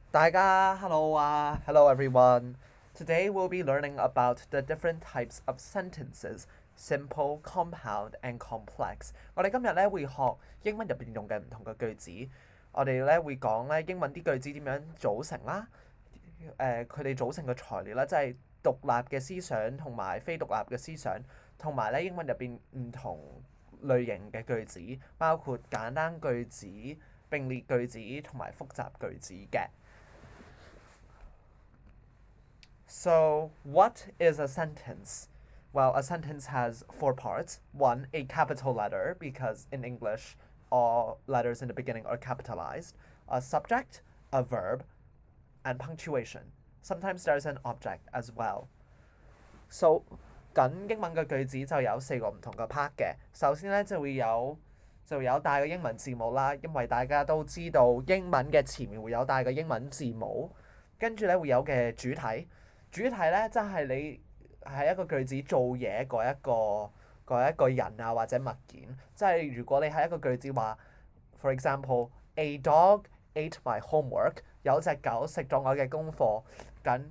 大家 hello everyone. Today we'll be learning about the different types of sentences, simple, compound and complex. 我哋今日咧會學英文入邊用嘅唔同嘅句子。我哋咧會講咧英文啲句子點樣組成啦，佢哋組成嘅材料啦，即係獨立嘅思想同埋非獨立嘅思想，同埋咧英文入邊唔同類型嘅句子，包括簡單句子、並列句子同埋複雜句子嘅。So, what is a sentence? Well, a sentence has four parts. One, a capital letter, because in English, all letters in the beginning are capitalized. A subject, a verb, and punctuation. Sometimes there's an object as well. So, 緊英文嘅句子就有四個唔同嘅 part 嘅。首先咧就會有帶個英文字母啦，因為大家都知道英文嘅前面會有帶個英文字母，跟住咧會有嘅主體。主題咧，即係你喺一個句子做嘢嗰一個人啊，或者物件。即係如果你喺一個句子話，for example，a dog ate my homework，有隻狗食咗我嘅功課，咁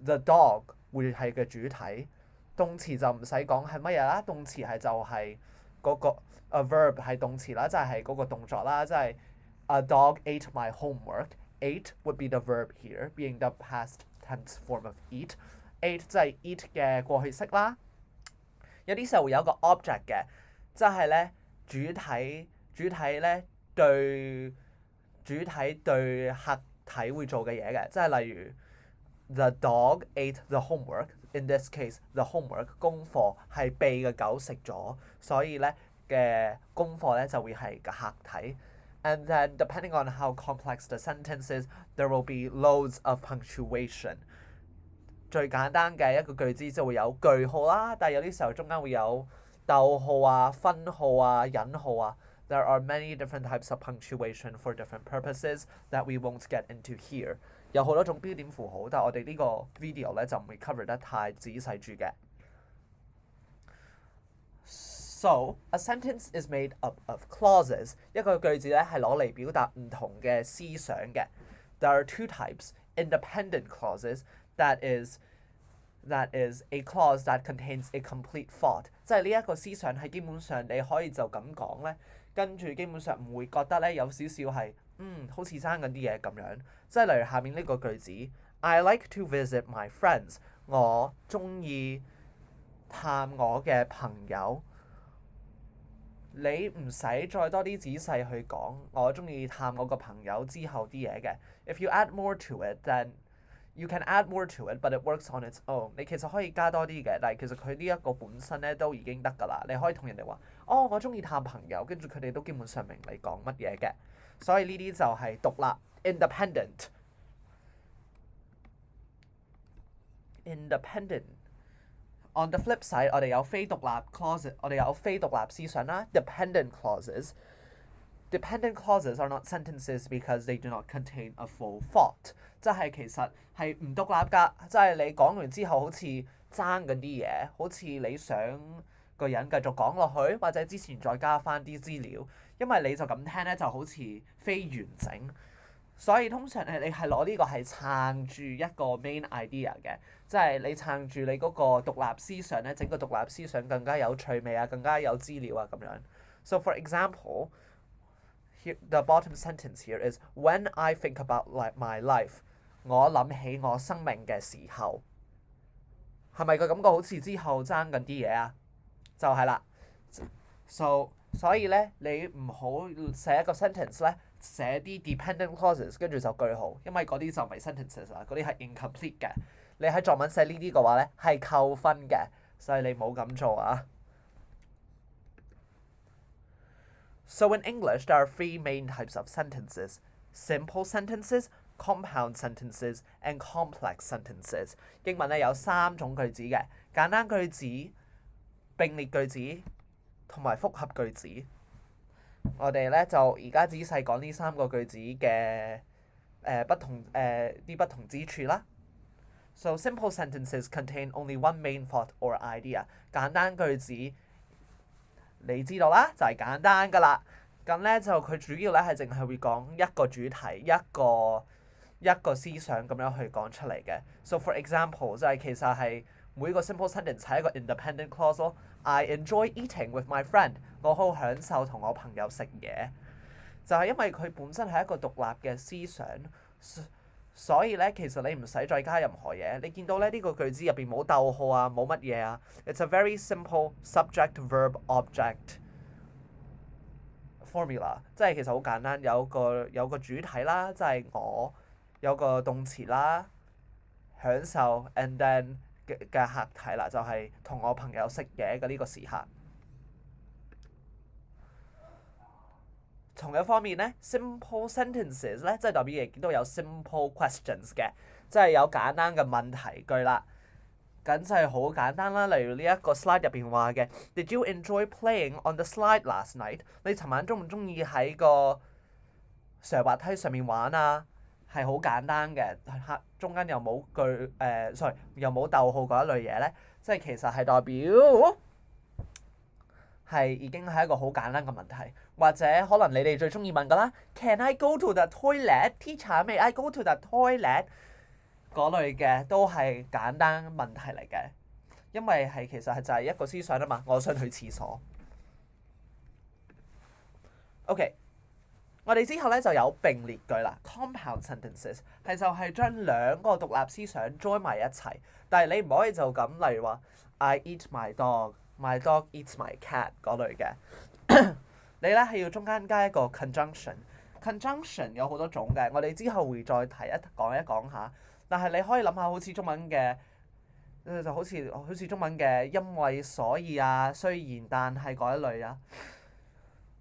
the dog 會係嘅主體。動詞就唔使講係乜嘢啦，動詞係就係嗰個 a verb 係動詞啦，即係嗰個動作啦，即係 a dog ate my homework。Ate would be the verb here, being the past tense form of eat. Ate 即係 eat 嘅過去式啦。有啲時候會有個 object 嘅，即係咧主體咧對客體會做嘅嘢嘅，即係例如 the dog ate the homework. In this case, the homework 功課係被嘅狗食咗，所以咧嘅功課咧就會係個客體。And then, depending on how complex the sentence is, there will be loads of punctuation. 最簡單嘅一個句子就會有句號啦，但係有啲時候中間會有逗號啊、分號啊、引號啊。There are many different types of punctuation for different purposes that we won't get into here. 有好多種標點符號，但係我哋呢個 video 咧就唔會 cover 得太仔細住嘅。So, a sentence is made up of clauses. 一個句子咧係攞嚟表達唔同嘅思想嘅。There are two types: independent clauses, that is a clause that contains a complete thought. 即係呢一個思想係基本上你可以就咁講咧，跟住基本上唔會覺得咧有少少係好似爭緊啲嘢咁樣。即係例如下面呢個句子：I like to visit my friends. 我中意探我嘅朋友。你唔使再多啲仔細去講，我中意探我個朋友之後啲嘢嘅。If you add more to it, then you can add more to it, but it works on its own。你其實可以加多啲嘅，但係其實佢呢一個本身咧都已經得㗎啦。你可以同人哋話：哦，我中意探朋友，跟住佢哋都基本上明你講乜嘢嘅。所以呢啲就係獨立 independent。On the flip side，我哋有非獨立 clauses，我哋有非獨立思想啦 dependent clauses。Dependent clauses are not sentences because they do not contain a full thought。即係其實係唔獨立㗎，即係你講完之後好似爭緊啲嘢，好似你想個人繼續講落去，或者之前再加翻啲資料，因為你就咁聽咧就好似非完整。所以通常你係攞呢個係撐住一個 main idea 嘅，即係你撐住你嗰個獨立思想咧，整個獨立思想更加有趣味啊，更加有資料啊咁樣。So for example, here, the bottom sentence here is when I think about my life， 我諗起我生命嘅時候，係咪個感覺好似之後爭緊啲嘢啊？就係啦。所以咧，你唔好寫一個 sentence 咧，寫啲 dependent clauses 跟住就句號，因為嗰啲就唔係 sentences 啦，嗰啲係 incomplete 嘅。你喺作文寫呢啲嘅話咧，係扣分嘅，所以你冇咁做啊。So in English, there are three main types of sentences: simple sentences, compound sentences, and complex sentences。英文咧有三種句子嘅，簡單句子、並列句子同埋複合句子。我哋咧就而家仔細講呢三個句子嘅不同之處啦。So simple sentences contain only one main thought or idea。簡單句子你知道啦，就係簡單㗎啦。咁咧就佢主要咧係淨係會講一個主題、一個思想咁樣去講出嚟嘅。So for example，就係其實係每個 simple sentence 係一個 independent clause 咯。I enjoy eating with my friend。我好享受同我朋友食嘢，就係因為佢本身係一個獨立嘅思想，所以咧其實你唔使再加任何嘢。你見到咧呢個句子入邊冇逗號啊，冇乜嘢啊。It's a very simple subject verb object formula， 即係其實好簡單，有個主體啦，即係我有個動詞啦，享受 and then 嘅客體啦，就係同我朋友食嘢嘅呢個時刻。同一方面咧 simple sentences 咧，即係代表亦都有 simple questions 嘅，即係有簡單嘅問題句啦。咁就係好簡單啦，例如呢一個 slide 入邊話嘅 Did you enjoy playing on the slide last night？ 你尋晚中唔中意喺個上滑梯上面玩啊？係好簡單嘅，中間又冇sorry 又冇逗號嗰一類嘢咧，即係其實係代表係已經係一個好簡單嘅問題，或者可能你哋最中意問㗎啦 ，Can I go to the toilet? Teacher，may I go to the toilet？嗰類嘅都係簡單問題嚟嘅，因為係其實係就係一個思想啊嘛，我想去廁所。OK， 我哋之後咧就有並列句啦 ，compound sentences 係就係將兩個獨立思想 join 埋一齊，但係你唔可以就咁，例如話 I eat my dog，my dog eats my cat 嗰類嘅，你咧係要中間加一個 conjunction。conjunction 有好多種嘅，我哋之後會再講一講下。但係你可以諗下，好似中文嘅，就好似中文嘅因為所以啊，雖然但係嗰一類啊，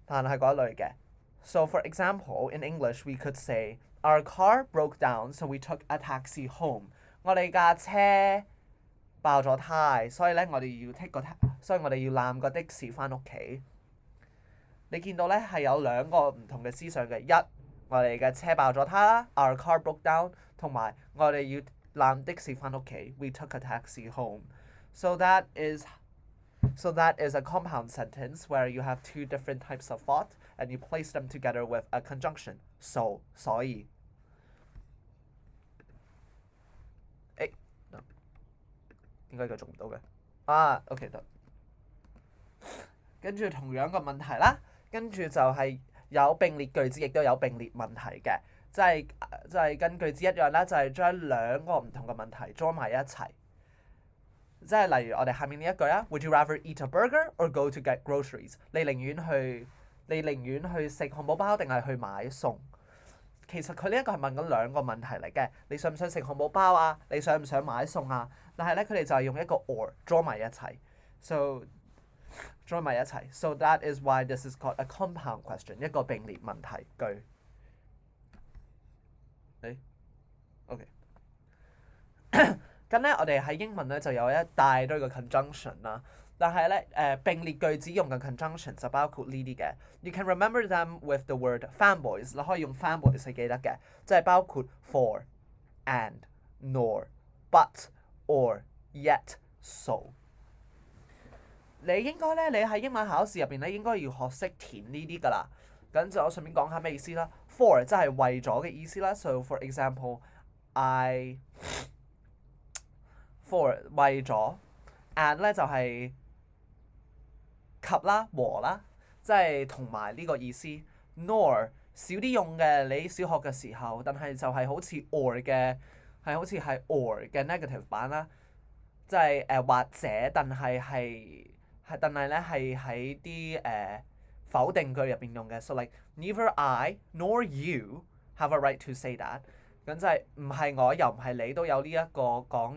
但係嗰一類嘅。So for example, in English we could say our car broke down, so we took a taxi home。我哋架車爆咗胎，所以咧我哋要攬個的士翻屋企。你見到咧係有兩個唔同嘅思想嘅，一我哋嘅車爆咗胎啦 ，our car broke down。同埋我哋要攬的士翻屋企 ，we took a taxi home. So that is a compound sentence where you have two different types of thought and you place them together with a conjunction. So 所以，點解佢做唔到嘅？OK 得。跟住同樣個問題啦，跟住就係有並列句子，亦都有並列問題嘅。即係跟句子一樣啦，就係將兩個唔同嘅問題 join 埋一齊。即係例如我哋下面呢一句啊 ，Would you rather eat a burger or go to get groceries？ 你寧願去食漢堡包定係去買餸？其實佢呢一個係問緊兩個問題嚟嘅，你想唔想食漢堡包啊？你想唔想買餸啊？但係咧佢哋就係用一個 or join 埋一齊 ，so join 埋一齊 ，so that is why this is called a compound question， 一個並列問題句。OK， 咁咧我哋喺英文咧就有一大堆嘅 conjunction 啦，但係咧並列句子用嘅 conjunction 就包括呢啲嘅。You can remember them with the word fanboys， 你可以用 fanboys 去記得嘅，即係包括 for、and、nor、but、or、yet、so。你應該咧，你喺英文考試入邊咧應該要學識填呢啲㗎啦。咁就我順便講下咩意思啦。For 即係為咗嘅意思啦。So for example，I for 為咗 and 咧就係及啦和啦，即係同埋呢個意思。Nor 少啲用嘅，你小學嘅時候，但係就係好似 or 嘅，係好似係 or 嘅 negative 版啦，即係或者，但係咧係喺啲否定句入邊用嘅。So like neither I nor you have a right to say that。咁就係唔係我又唔係你都有呢一個講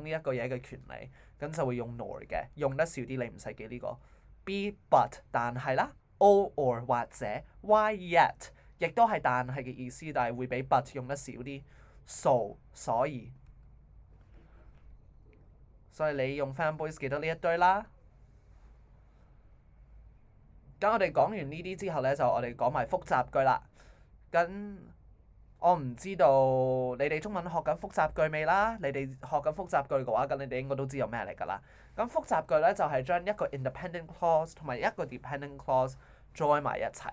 呢一個嘢嘅權利，咁就會用 nor 嘅，用得少啲你唔使記呢個。be but 但係啦 ，o or 或者 why yet 亦都係但係嘅意思，但係會比 but 用得少啲。so 所以你用 fanboys 記得呢一堆啦。咁我哋講完呢啲之後咧，就我哋講埋複雜句啦。咁我唔知道你哋中文學緊複雜句未啦？你哋學緊複雜句嘅話，咁你哋應該都知道咩嚟㗎啦。咁複雜句咧就係將一個 independent clause 同埋一個 dependent clause join 埋一齊。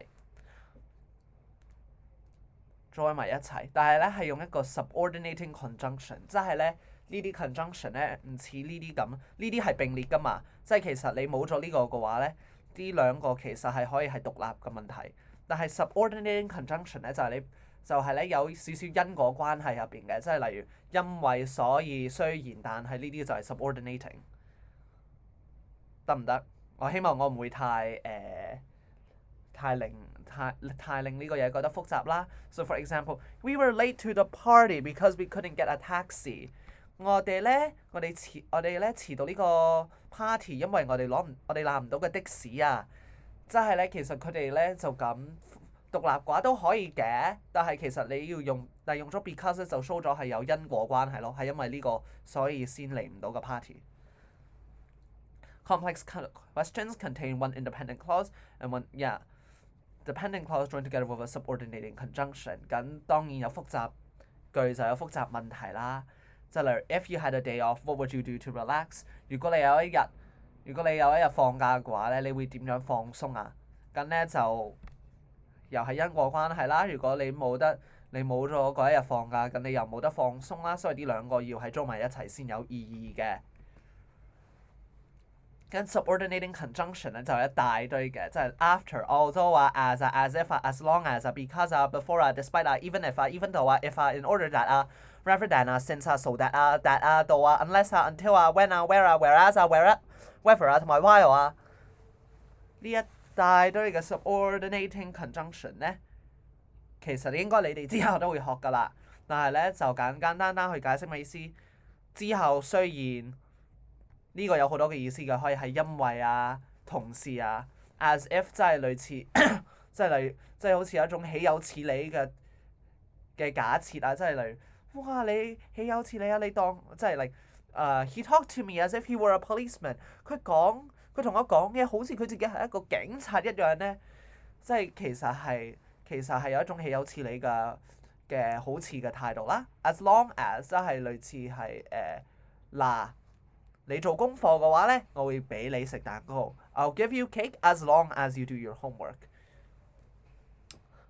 join 埋一齊，但係咧係用一個 subordinating conjunction，即係咧呢啲 conjunction 咧唔似呢啲咁，呢啲係並列噶嘛，即係其實你冇咗呢個嘅話咧，呢兩個其實係可以係獨立嘅問題，但係 subordinating conjunction 咧就係咧有少少因果關係入邊嘅，即係例如因為所以雖然但係呢啲就係 subordinating， 得唔得？我希望我唔會太令呢個嘢覺得複雜啦。So for example, we were late to the party because we couldn't get a taxi。我哋咧遲到呢個 party，因為我哋攬唔到個的士啊。即係咧，其實佢哋咧就咁獨立嘅話都可以嘅，但係其實你要用咗 because 就 show 咗係有因果關係咯，係因為呢個所以先嚟唔到個 party。Complex questions contain one independent clause and one dependent clause joined together with a subordinating conjunction。咁當然有複雜句就有複雜問題啦。即係例如 if you had a day off, what would you do to relax？ 如果你有一日放假嘅話咧，你會點樣放鬆啊？咁咧就又係因果關係啦。如果你冇咗嗰一日放假，咁你又冇得放鬆啦。所以呢兩個要係裝埋一齊先有意義嘅。跟 subordinating conjunction 咧就係一大堆嘅，即係 after、although 啊、as 啊、as if 啊、as long as 啊、because 啊、before 啊、despite 啊、even if 啊、even though 啊、if 啊、in order that 啊、rather than 啊、since 啊、so that 啊、that 啊、though 啊、unless 啊、until 啊、when 啊、where 啊、whereas 啊、whether 啊同埋 while 啊，呢一大堆嘅 subordinating conjunction 咧，其實應該你哋之後都會學㗎啦。但係咧就簡單去解釋咩意思。之後雖然呢個有好多嘅意思嘅，可以係因為啊、同時啊 ，as if 真係類似，即係好似有一種豈有此理嘅假設啊，即係例如，哇你豈有此理啊！你當即係例he talked to me as if he were a policeman。佢同我講嘢好似佢自己係一個警察一樣咧，即係其實係有一種豈有此理嘅好似嘅態度啦。As long as 即係類似係嗱。你做功課嘅話咧，我會俾你食蛋糕。I'll give you cake as long as you do your homework。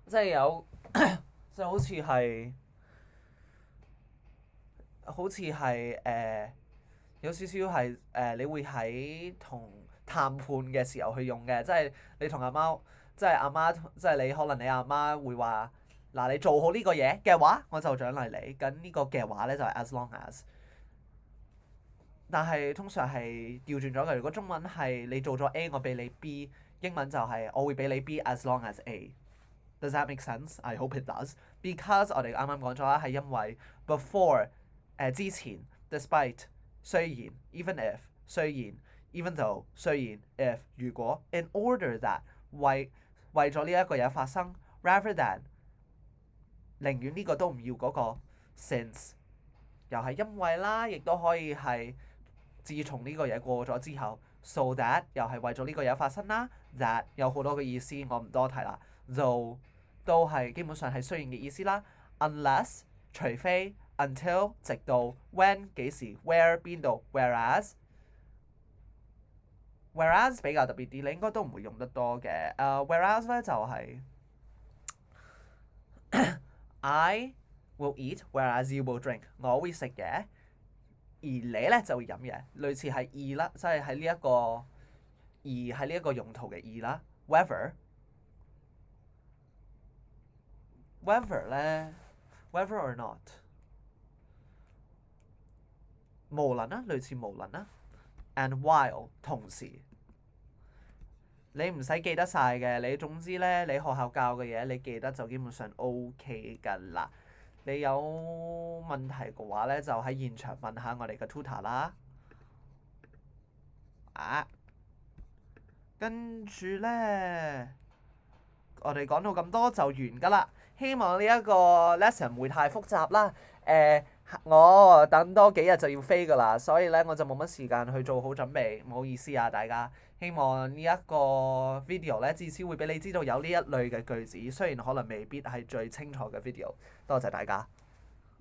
即係即係好似係有少少係你會喺同談判嘅時候去用嘅，即係你同阿媽，即係你可能你阿媽會話嗱，你做好呢個嘢嘅話，我就獎勵你。咁呢個嘅話咧就係 as long as。但係通常係調轉咗嘅。如果中文係你做咗 A， 我俾你 B， 英文就係我會俾你 B as long as A。Does that make sense? I hope it does. Because 我哋啱啱講咗啦，係因為 before 之前 despite 雖然 even if 雖然 even though 雖然 if 如果 in order that 為咗呢一個嘢發生 rather than 寧願呢個都唔要嗰個 since 又係因為啦，亦都可以係。自從呢個嘢過咗之後 ，so that 又係為咗呢個嘢發生啦 ，that 有好多嘅意思，我唔多提啦。though 都係基本上係雖然嘅意思啦。unless 除非 until 直到 when 幾時 where 邊度 whereas 比較特別啲，你應該都唔會用得多嘅。whereas 咧就係、I will eat whereas you will drink。我會食嘅。而你咧就會飲嘢，類似係義啦，即係喺呢一個用途嘅義啦。whether 咧 whether or not 無論啦，類似無論啦。and while 同時，你唔使記得晒嘅，你總之咧你學校教嘅嘢你記得就基本上 OK 㗎啦。你有問題嘅話咧，就喺現場問下我哋嘅 tutor 啦。跟住咧，我哋講到咁多就完㗎啦。希望呢一個 lesson 唔會太複雜啦。我等多幾日就要飛㗎啦，所以咧我就冇乜時間去做好準備，唔好意思啊大家。希望呢一個 video 咧，至少會俾你知道有呢一類嘅句子，雖然可能未必係最清楚嘅 video。多謝大家。